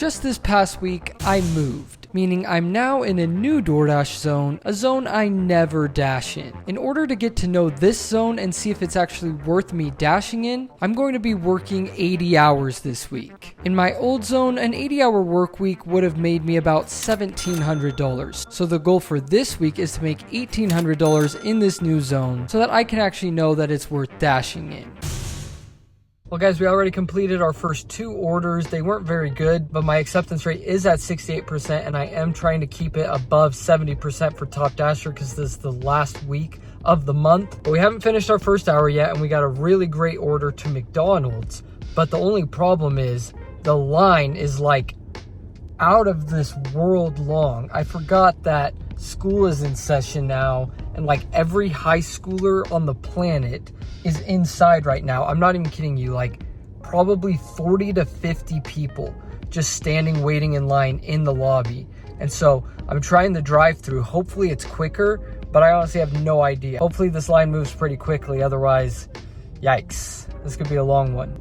Just this past week, I moved, meaning I'm now in a new DoorDash zone, a zone I never dash in. In order to get to know this zone and see if it's actually worth me dashing in, I'm going to be working 80 hours this week. In my old zone, an 80-hour work week would have made me about $1,700. So the goal for this week is to make $1,800 in this new zone so that I can actually know that it's worth dashing in. Well guys, we already completed our first 2 orders. They weren't very good, but my acceptance rate is at 68% and I am trying to keep it above 70% for Top Dasher because this is the last week of the month. But we haven't finished our first hour yet and we got a really great order to McDonald's. But the only problem is the line is like out of this world long. I forgot that school is in session now and like every high schooler on the planet is inside right now. I'm not even kidding you, like probably 40 to 50 people just standing waiting in line in the lobby. And so I'm trying the drive-through. Hopefully it's quicker, but I honestly have no idea. Hopefully this line moves pretty quickly, otherwise yikes, this could be a long one.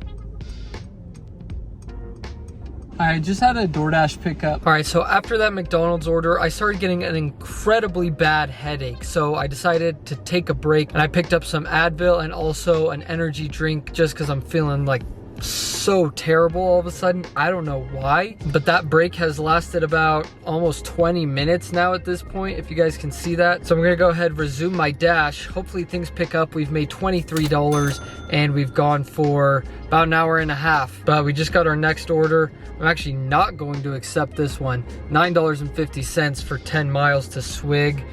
I just had a DoorDash pickup. All right, so after that McDonald's order, I started getting an incredibly bad headache. So I decided to take a break and I picked up some Advil and also an energy drink just because I'm feeling like so terrible all of a sudden. I don't know why, but that break has lasted about almost 20 minutes now at this point, if you guys can see that. So I'm gonna go ahead and resume my dash. Hopefully things pick up. We've made $23 and we've gone for about an hour and a half, but we just got our next order. I'm actually not going to accept this one. $9.50 for 10 miles to Swig.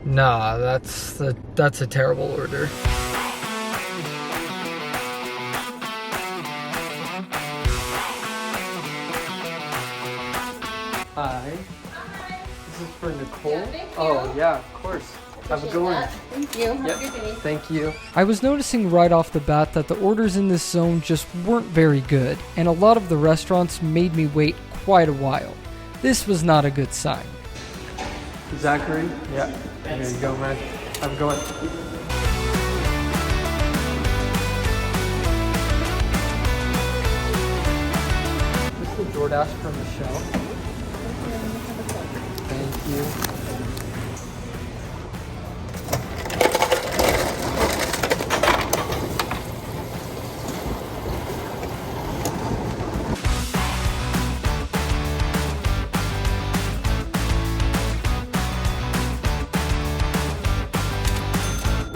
Nah, that's a terrible order. Hi. This is for Nicole. Yeah, yeah, of course. Have a good one. Thank you. Have a good day. Thank you. I was noticing right off the bat that the orders in this zone just weren't very good, and a lot of the restaurants made me wait quite a while. This was not a good sign. Zachary? Yeah. Here you go, man. Have a good one. This is the DoorDash from Michelle. Thank you.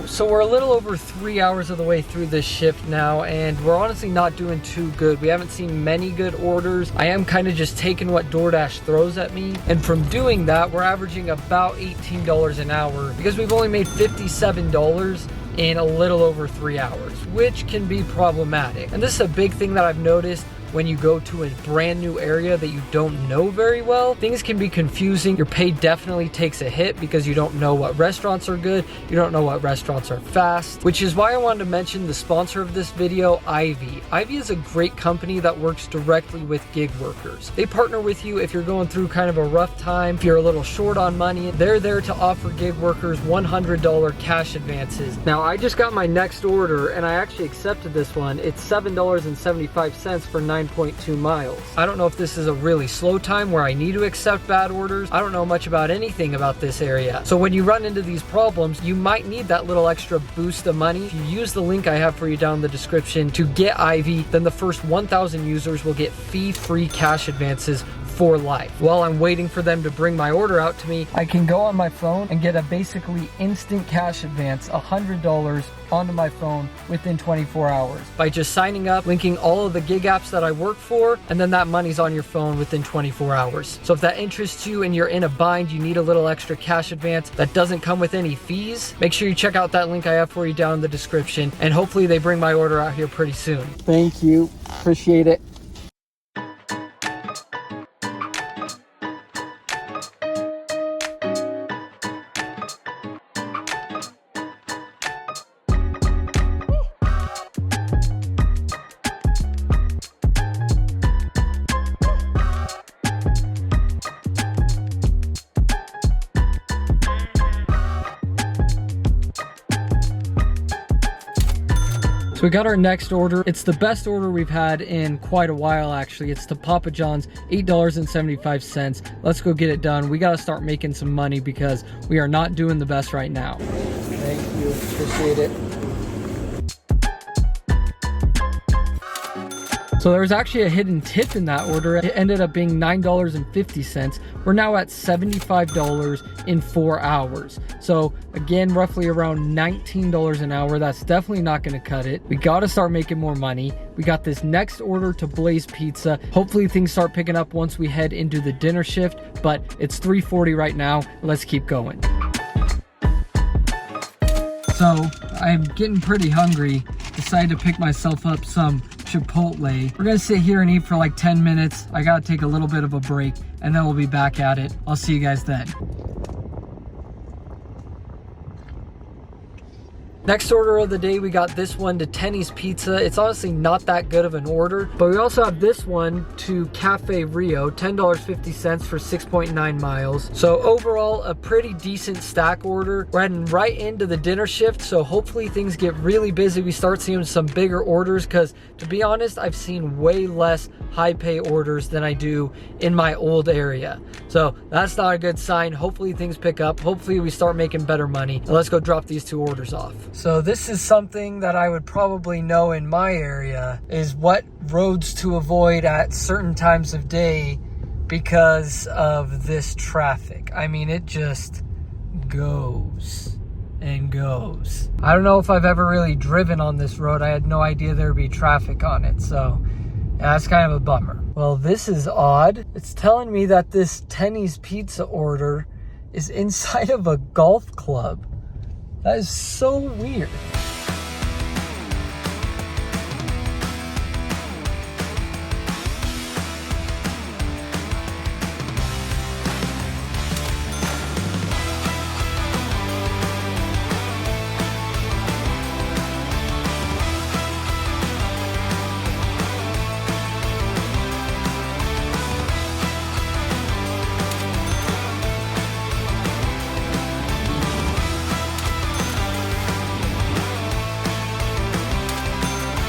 So we're a little over 3 hours of the way through this shift now, and we're honestly not doing too good. We haven't seen many good orders. I am kind of just taking what DoorDash throws at me. And from doing that, we're averaging about $18 an hour because we've only made $57 in a little over 3 hours, which can be problematic. And this is a big thing that I've noticed. When you go to a brand new area that you don't know very well, things can be confusing. Your pay definitely takes a hit because you don't know what restaurants are good, you don't know what restaurants are fast, which is why I wanted to mention the sponsor of this video, Ivy. Ivy is a great company that works directly with gig workers. They partner with you if you're going through kind of a rough time, if you're a little short on money. They're there to offer gig workers $100 cash advances. Now, I just got my next order and I actually accepted this one. It's $7.75 for 9.2 miles. I don't know if this is a really slow time where I need to accept bad orders. I don't know much about anything about this area. So when you run into these problems, you might need that little extra boost of money. If you use the link I have for you down in the description to get Ivy, then the first 1,000 users will get fee-free cash advances for life. While I'm waiting for them to bring my order out to me, I can go on my phone and get a basically instant cash advance, $100 onto my phone within 24 hours by just signing up, linking all of the gig apps that I work for, and then that money's on your phone within 24 hours. So if that interests you and you're in a bind, you need a little extra cash advance that doesn't come with any fees, make sure you check out that link I have for you down in the description, and hopefully they bring my order out here pretty soon. Thank you. Appreciate it. So we got our next order. It's the best order we've had in quite a while, actually. It's to Papa John's, $8.75. Let's go get it done. We got to start making some money because we are not doing the best right now. Thank you, appreciate it. So there was actually a hidden tip in that order. It ended up being $9.50. We're now at $75 in 4 hours. So again, roughly around $19 an hour. That's definitely not gonna cut it. We gotta start making more money. We got this next order to Blaze Pizza. Hopefully things start picking up once we head into the dinner shift, but it's 3:40 right now. Let's keep going. So I'm getting pretty hungry. Decided to pick myself up some Chipotle. We're gonna sit here and eat for like 10 minutes. I gotta take a little bit of a break and then we'll be back at it. I'll see you guys then. Next order of the day, we got this one to Tenny's Pizza. It's honestly not that good of an order, but we also have this one to Cafe Rio, $10.50 for 6.9 miles. So overall, a pretty decent stack order. We're heading right into the dinner shift, so hopefully things get really busy. We start seeing some bigger orders because, to be honest, I've seen way less high pay orders than I do in my old area. So that's not a good sign. Hopefully things pick up. Hopefully we start making better money. And let's go drop these 2 orders off. So this is something that I would probably know in my area, is what roads to avoid at certain times of day because of this traffic. I mean, it just goes and goes. I don't know if I've ever really driven on this road. I had no idea there'd be traffic on it. So yeah, that's kind of a bummer. Well, this is odd. It's telling me that this Tenny's Pizza order is inside of a golf club. That is so weird.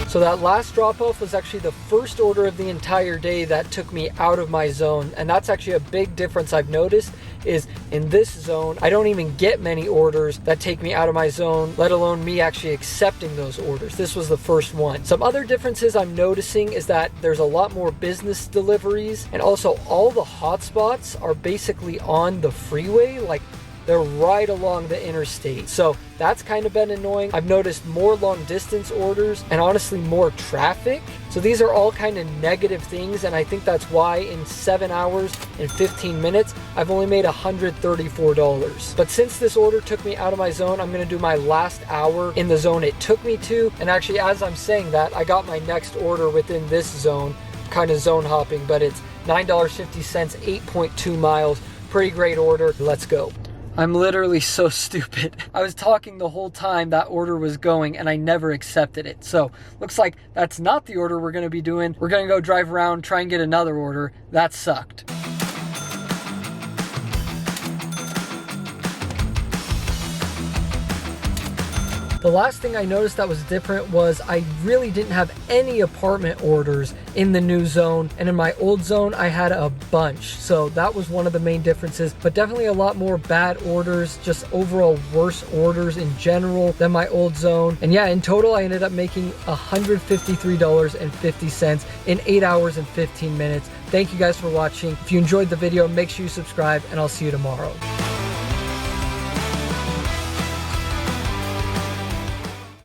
So that last drop-off was actually the first order of the entire day that took me out of my zone. And that's actually a big difference I've noticed, is in this zone, I don't even get many orders that take me out of my zone, let alone me actually accepting those orders. This was the first one. Some other differences I'm noticing is that there's a lot more business deliveries, and also all the hotspots are basically on the freeway, like they're right along the interstate. So that's kind of been annoying. I've noticed more long distance orders and honestly more traffic. So these are all kind of negative things, and I think that's why in 7 hours and 15 minutes, I've only made $134. But since this order took me out of my zone, I'm gonna do my last hour in the zone it took me to. And actually, as I'm saying that, I got my next order within this zone, kind of zone hopping, but it's $9.50, 8.2 miles. Pretty great order. Let's go. I'm literally so stupid. I was talking the whole time that order was going and I never accepted it. So looks like that's not the order we're gonna be doing. We're gonna go drive around, try and get another order. That sucked. The last thing I noticed that was different was I really didn't have any apartment orders in the new zone, and in my old zone I had a bunch. So that was one of the main differences, but definitely a lot more bad orders, just overall worse orders in general than my old zone. And yeah, in total I ended up making $153.50 in 8 hours and 15 minutes. Thank you guys for watching. If you enjoyed the video, make sure you subscribe, and I'll see you tomorrow.